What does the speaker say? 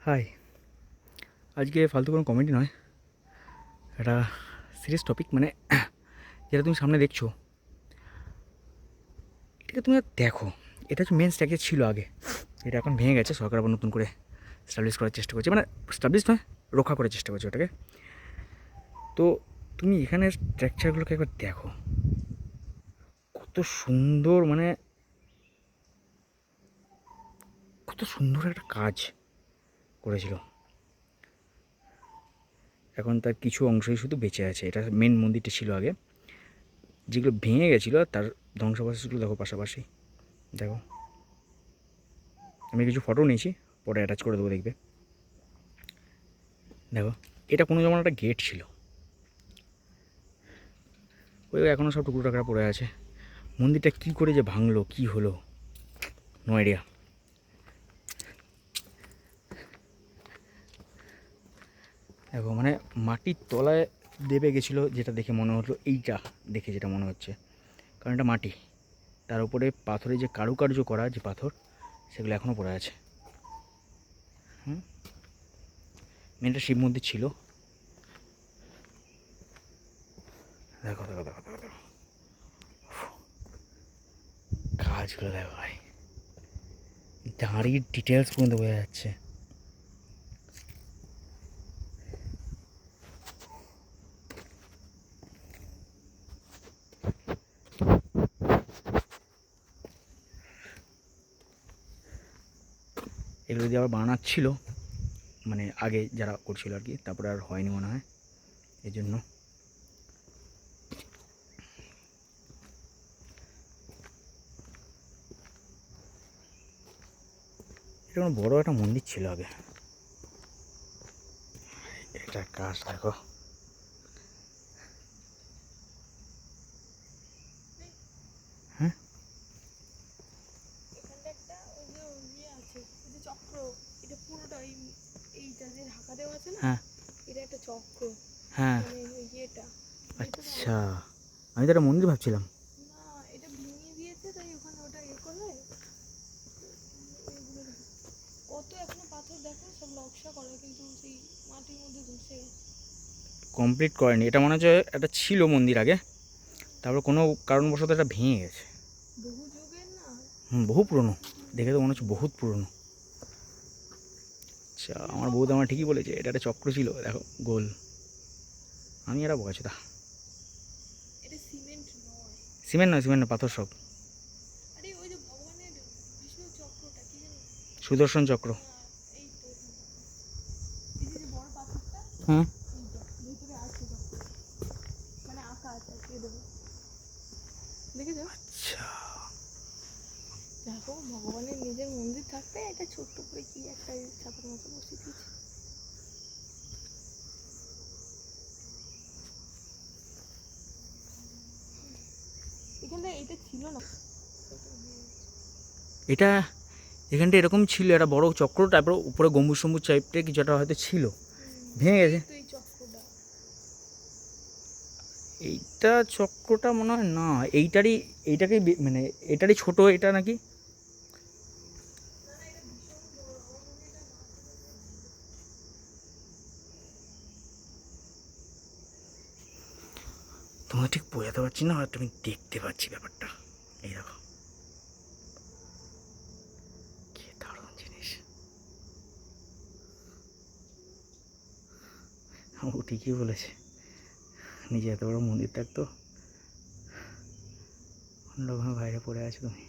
High, আজকে ফালতু কোনো কমেডি নয়, একটা সিরিয়াস টপিক। মানে যেটা তুমি সামনে দেখছো, এটা তুমি দেখো। এটা হচ্ছে মেন স্ট্রাকচার ছিল আগে, এটা এখন ভেঙে গেছে। সরকার আবার নতুন করে স্টাবলিশ করার চেষ্টা করছে, মানে স্টাবলিশ নয়, রক্ষা করার চেষ্টা করছে ওটাকে। তো তুমি এখানে স্ট্রাকচারগুলোকে একবার দেখো, কত সুন্দর, মানে কত সুন্দর একটা কাজ করেছিল। এখন তার কিছু অংশই শুধু বেঁচে আছে। এটা মেন মন্দিরটা ছিল আগে, যেগুলো ভেঙে গেছিলো তার ধ্বংসাবশেষগুলো দেখো পাশাপাশি। দেখো, আমি কিছু ফটো নিয়েছি, পরে অ্যাটাচ করে দেবো, দেখবে। দেখো, এটা কোনো যেমন একটা গেট ছিল, ওই এখনও সব টুকরো টাকরা পড়ে আছে। মন্দিরটা কী করে যে ভাঙলো, কী হলো, নো আইডিয়া। দেখো, মানে মাটির তলায় দেবে গেছিলো, যেটা দেখে মনে হলো, এইটা দেখে যেটা মনে হচ্ছে, কারণ এটা মাটি, তার উপরে পাথরে যে কারুকার্য করা যে পাথর, সেগুলো এখনও পড়ে আছে। মেনটা শিব মন্দির ছিল। দেখো দেখো দেখো দেখো দেখো কাজগুলো দেখো ভাই, দাঁড়িয়ে ডিটেলস পর্যন্ত বোঝা যাচ্ছে। এগুলো যদি আবার বানাচ্ছিল, মানে আগে যারা করছিল আর কি, তারপরে আর হয়নি মনে হয়, এই জন্য। এটা কোনো বড়ো একটা মন্দির ছিল আগে। এটা কাজ দেখো, হ্যাঁ হ্যাঁ হ্যাঁ, আচ্ছা, আমি তো একটা মন্দির ভাবছিলাম। কমপ্লিট করেনি, এটা মনে হচ্ছে একটা ছিল মন্দির আগে, তারপর কোনো কারণবশত এটা ভেঙে গেছে। বহু পুরনো, দেখে তো মনে হচ্ছে বহুত পুরনো। আচ্ছা, আমার বউদা আমার ঠিকই বলেছে, এটা একটা চক্র ছিল, দেখো গোল। আমি এটা বোঝা, সিমেন্ট নয়, সিমেন্ট নয়, পাথর সব। সুদর্শন চক্র। হ্যাঁ, আচ্ছা, দেখো, ভগবানের নিজের মন্দির থাকতে এটা ছোট্ট করে কি একটা ছাতার মতো বসিয়ে দিয়েছে। এখানটা এটা ছিল না, এটা এখানটা এরকম ছিল, একটা বড় চক্র, তারপর উপরে গম্বুজ সম্বুজ টাইপটা কিছু একটা হয়তো ছিল, ভেঙে গেছে। তো এই চক্রটা এইটা চক্রটা মনে হয় না, এইটারই, এইটাকেই মানে এটারই ছোট এটা নাকি। তোমার ঠিক বোঝাতে পারছি না, হয়তো আমি দেখতে পাচ্ছি ব্যাপারটা। এই দেখো, কি দারুণ জিনিস। ও ঠিকই বলেছে, নিজে এত বড় মন্দির থাকতো, অন্য বাইরে পড়ে আছো তুমি।